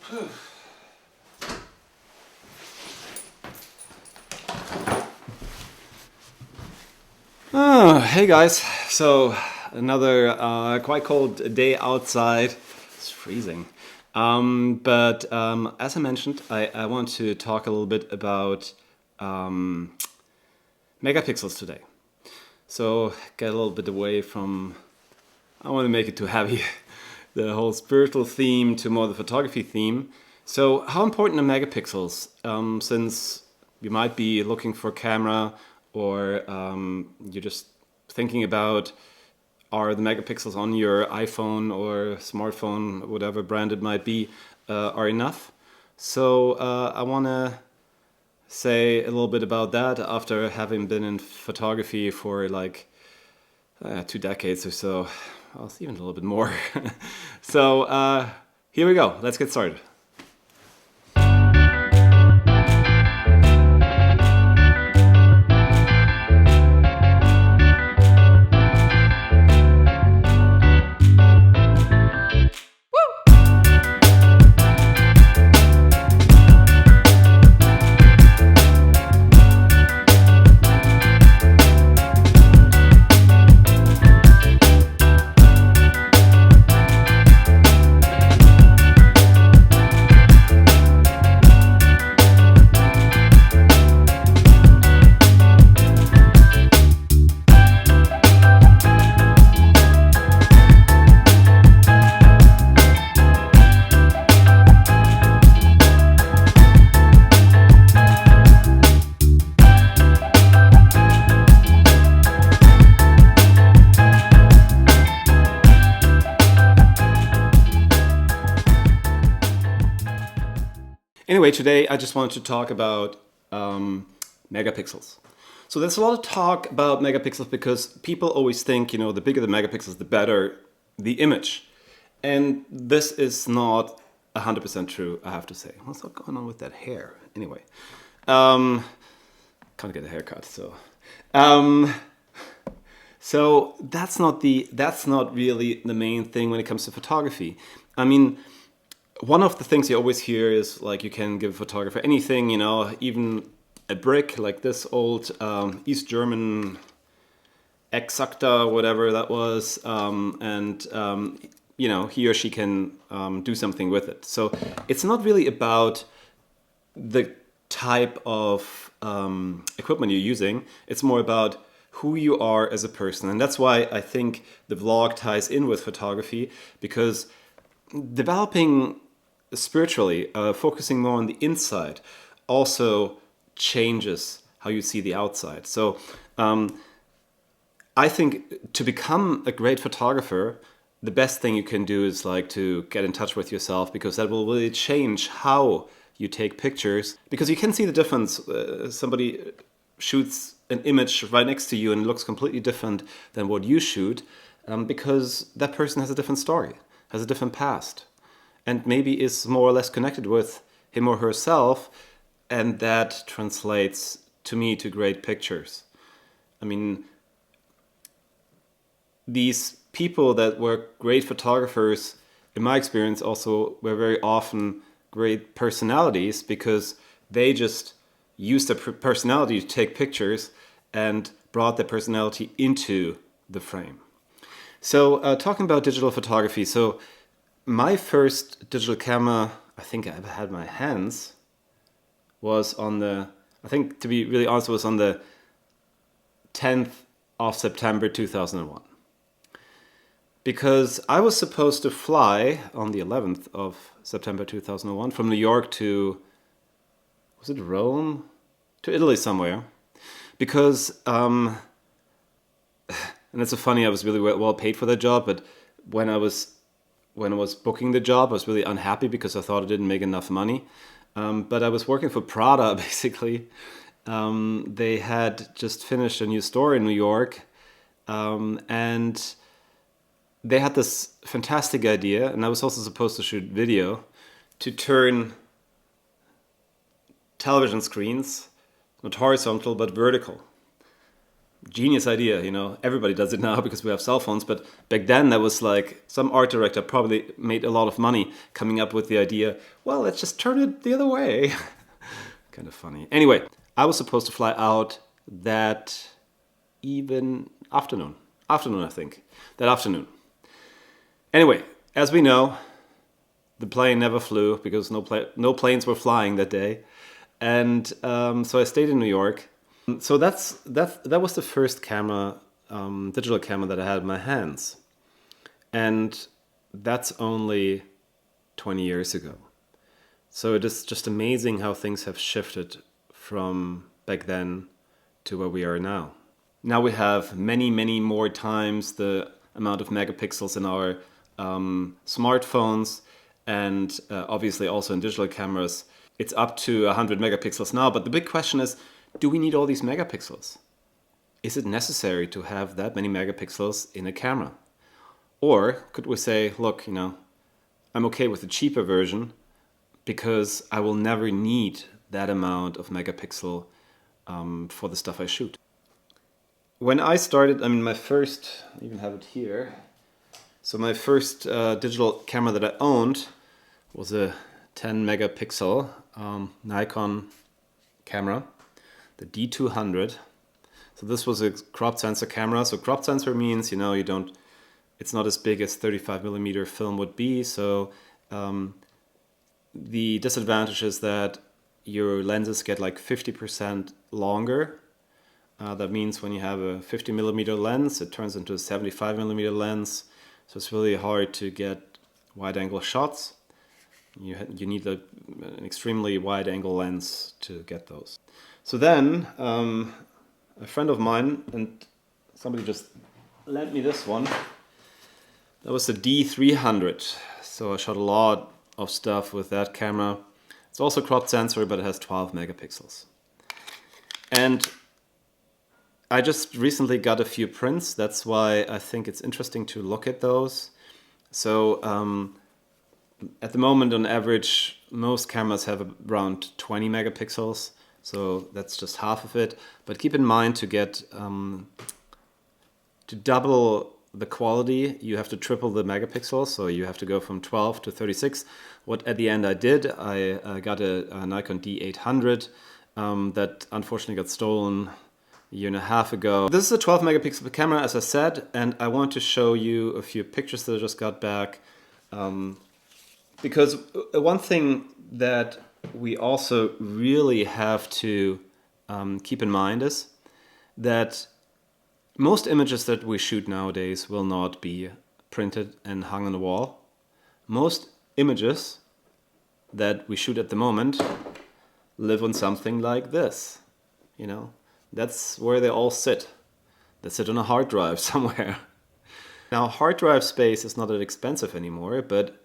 Hey guys, so another quite cold day outside. It's freezing. But as I mentioned, I want to talk a little bit about megapixels today. So get a little bit away from, I want to make it too heavy, the whole spiritual theme to more the photography theme. So how important are megapixels? Since you might be looking for a camera or you're just thinking about are the megapixels on your iPhone or smartphone, whatever brand it might be, are enough. So I want to say a little bit about that after having been in photography for like 2 decades or so. Well, it's even a little bit more. So here we go. Let's get started. Anyway, today I just wanted to talk about megapixels. So there's a lot of talk about megapixels because people always think, you know, the bigger the megapixels, the better the image. And this is not 100% true, I have to say. What's going on with that hair? Anyway, can't get a haircut, so. So that's not really the main thing when it comes to photography. I mean, one of the things you always hear is like you can give a photographer anything, you know, even a brick like this old East German Exacta, whatever that was, you know, he or she can do something with it. So it's not really about the type of equipment you're using. It's more about who you are as a person. And that's why I think the vlog ties in with photography, because developing spiritually, focusing more on the inside, also changes how you see the outside. So I think to become a great photographer, the best thing you can do is like to get in touch with yourself, because that will really change how you take pictures. Because you can see the difference. Somebody shoots an image right next to you and it looks completely different than what you shoot, because that person has a different story, has a different past, and maybe is more or less connected with him or herself, and that translates to me to great pictures. I mean, these people that were great photographers, in my experience, also were very often great personalities, because they just used their personality to take pictures and brought their personality into the frame. So talking about digital photography, so my first digital camera I think I ever had in my hands was on the, I think to be really honest, was on the 10th of September 2001. Because I was supposed to fly on the 11th of September 2001 from New York to, was it Rome? To Italy somewhere. Because, and it's so funny, I was really well paid for that job, but when I was booking the job, I was really unhappy because I thought I didn't make enough money. But I was working for Prada, basically. They had just finished a new store in New York, and they had this fantastic idea, and I was also supposed to shoot video, to turn television screens, not horizontal, but vertical. genius idea, you know. Everybody does it now because we have cell phones, but back then that was like some art director probably made a lot of money coming up with the idea, well, let's just turn it the other way. Kind of funny. Anyway, I was supposed to fly out that afternoon, I think, that afternoon. Anyway, as we know, the plane never flew because no planes were flying that day. And so I stayed in New York. So that was the first camera, digital camera that I had in my hands. And that's only 20 years ago. So it is just amazing how things have shifted from back then to where we are now. Now we have many, many more times the amount of megapixels in our smartphones, and obviously also in digital cameras. It's up to 100 megapixels now, but the big question is, do we need all these megapixels? Is it necessary to have that many megapixels in a camera? Or could we say, look, you know, I'm okay with the cheaper version because I will never need that amount of megapixel for the stuff I shoot. When I started, I mean, I even have it here. So my first digital camera that I owned was a 10 megapixel Nikon camera, the D200. So this was a crop sensor camera. So crop sensor means, you know, it's not as big as 35 millimeter film would be. So the disadvantage is that your lenses get like 50% longer. That means when you have a 50 millimeter lens, it turns into a 75 millimeter lens. So it's really hard to get wide angle shots. You need an extremely wide angle lens to get those. So then a friend of mine, and somebody just lent me this one. That was the D300. So I shot a lot of stuff with that camera. It's also crop sensor, but it has 12 megapixels. And I just recently got a few prints. That's why I think it's interesting to look at those. So at the moment, on average, most cameras have around 20 megapixels. So that's just half of it. But keep in mind, to double the quality, you have to triple the megapixels. So you have to go from 12 to 36. What at the end I did, I got a Nikon D800 that unfortunately got stolen a year and a half ago. This is a 12 megapixel camera, as I said, and I want to show you a few pictures that I just got back. Because one thing that we also really have to keep in mind is that most images that we shoot nowadays will not be printed and hung on the wall. Most images that we shoot at the moment live on something like this, you know. That's where they all sit. They sit on a hard drive somewhere. Now, hard drive space is not that expensive anymore, but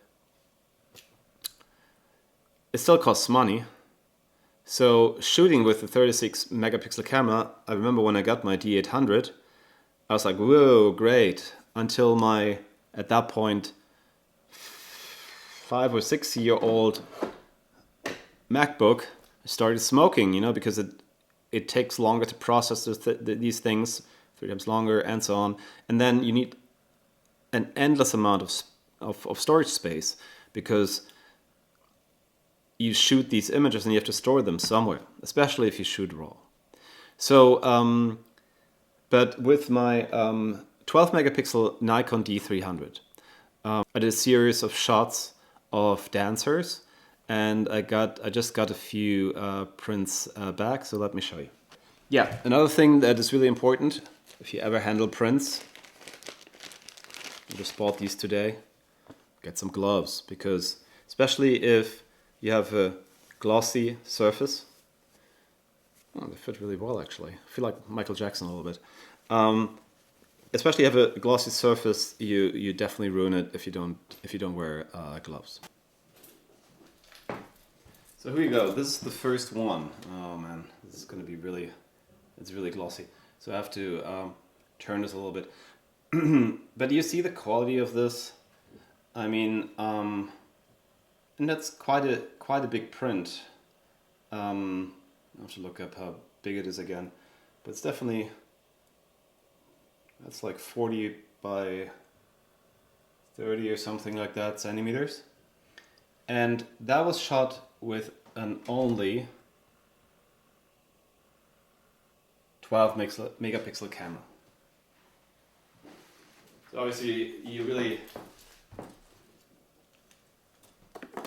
it still costs money. So shooting with the 36 megapixel camera, I remember when I got my D800, I was like, whoa, great. Until my, at that point, 5 or 6 year old MacBook started smoking, you know, because it takes longer to process these things, 3 times longer, and so on. And then you need an endless amount of storage space because you shoot these images and you have to store them somewhere, especially if you shoot RAW. So, but with my 12 megapixel Nikon D300, I did a series of shots of dancers, and I just got a few prints back, so let me show you. Yeah, another thing that is really important, if you ever handle prints, I just bought these today, get some gloves, because especially if you have a glossy surface, oh, they fit really well actually. I feel like Michael Jackson a little bit. Especially if you have a glossy surface, you definitely ruin it if you don't wear gloves. So here we go. This is the first one. Oh man, this is going to be it's really glossy. So I have to turn this a little bit. But do you see the quality of this? I mean, and that's quite a big print. I have to look up how big it is again, but it's definitely That's like 40 by 30 or something like that centimeters. And that was shot with an only 12 megapixel camera. So obviously you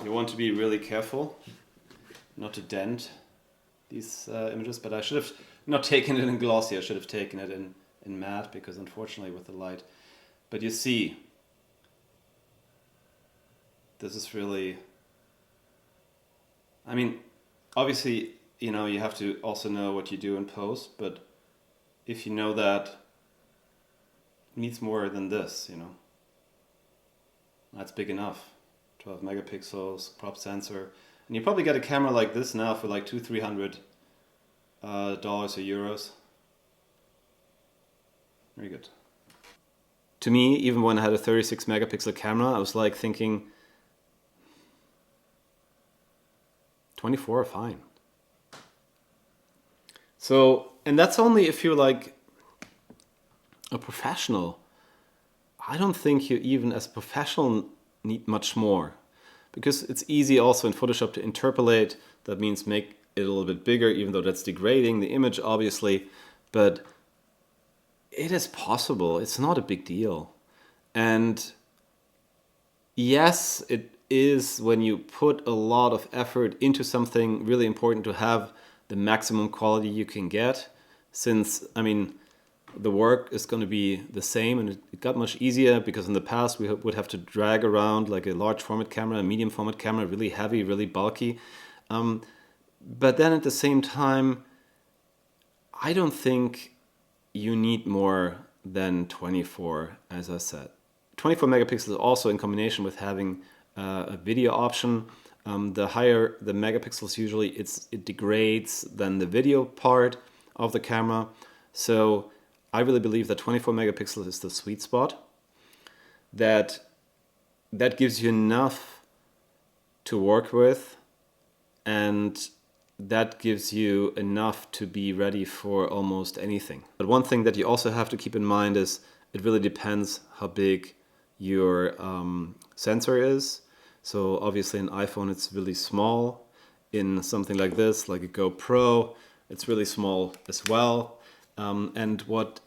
want to be really careful not to dent these images, but I should have not taken it in glossy, I should have taken it in matte, because unfortunately with the light. But you see, this is really, I mean, obviously, you know, you have to also know what you do in post, but if you know that it needs more than this, you know, that's big enough. 12 megapixels, crop sensor, and you probably get a camera like this now for like $200-300 dollars or euros. Very good. To me, even when I had a 36 megapixel camera, I was like thinking 24 are fine. So, and that's only if you're like a professional. I don't think you even as a professional need much more, because it's easy also in Photoshop to interpolate. That means make it a little bit bigger, even though that's degrading the image obviously, but it is possible. It's not a big deal. And yes, it is, when you put a lot of effort into something, really important to have the maximum quality you can get, since, I mean, the work is going to be the same, and it got much easier because in the past we would have to drag around like a large format camera, a medium format camera, really heavy, really bulky. But then at the same time, I don't think you need more than 24, as I said. 24 megapixels also in combination with having a video option. The higher the megapixels, usually it degrades than the video part of the camera. So I really believe that 24 megapixels is the sweet spot. That gives you enough to work with, and that gives you enough to be ready for almost anything. But one thing that you also have to keep in mind is it really depends how big your sensor is. So obviously in iPhone it's really small. In something like this, like a GoPro, it's really small as well. And what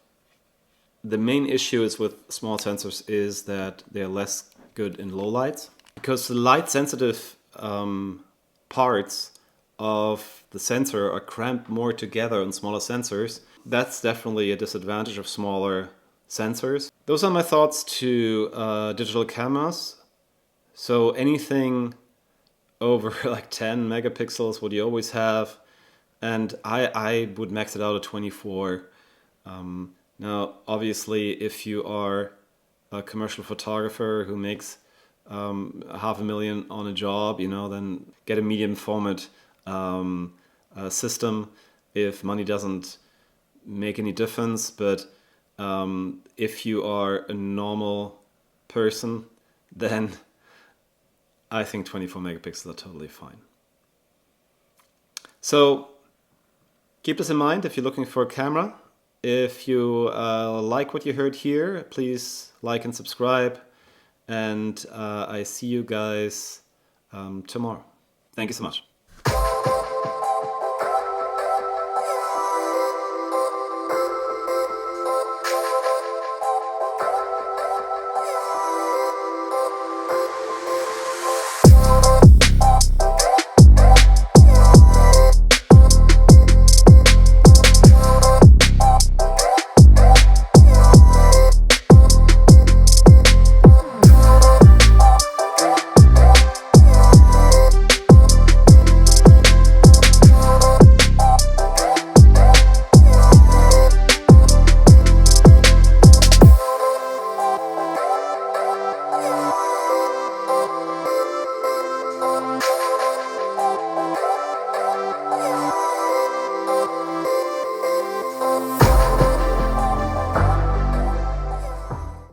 the main issue is with small sensors is that they're less good in low lights, because the light sensitive parts of the sensor are cramped more together on smaller sensors. That's definitely a disadvantage of smaller sensors. Those are my thoughts to digital cameras. So anything over like 10 megapixels, what you always have, and I would max it out at 24. Now, obviously, if you are a commercial photographer who makes $500,000 on a job, you know, then get a medium format system if money doesn't make any difference. But if you are a normal person, then I think 24 megapixels are totally fine. So keep this in mind if you're looking for a camera. If you like what you heard here, please like and subscribe. And I see you guys tomorrow. Thank you so much.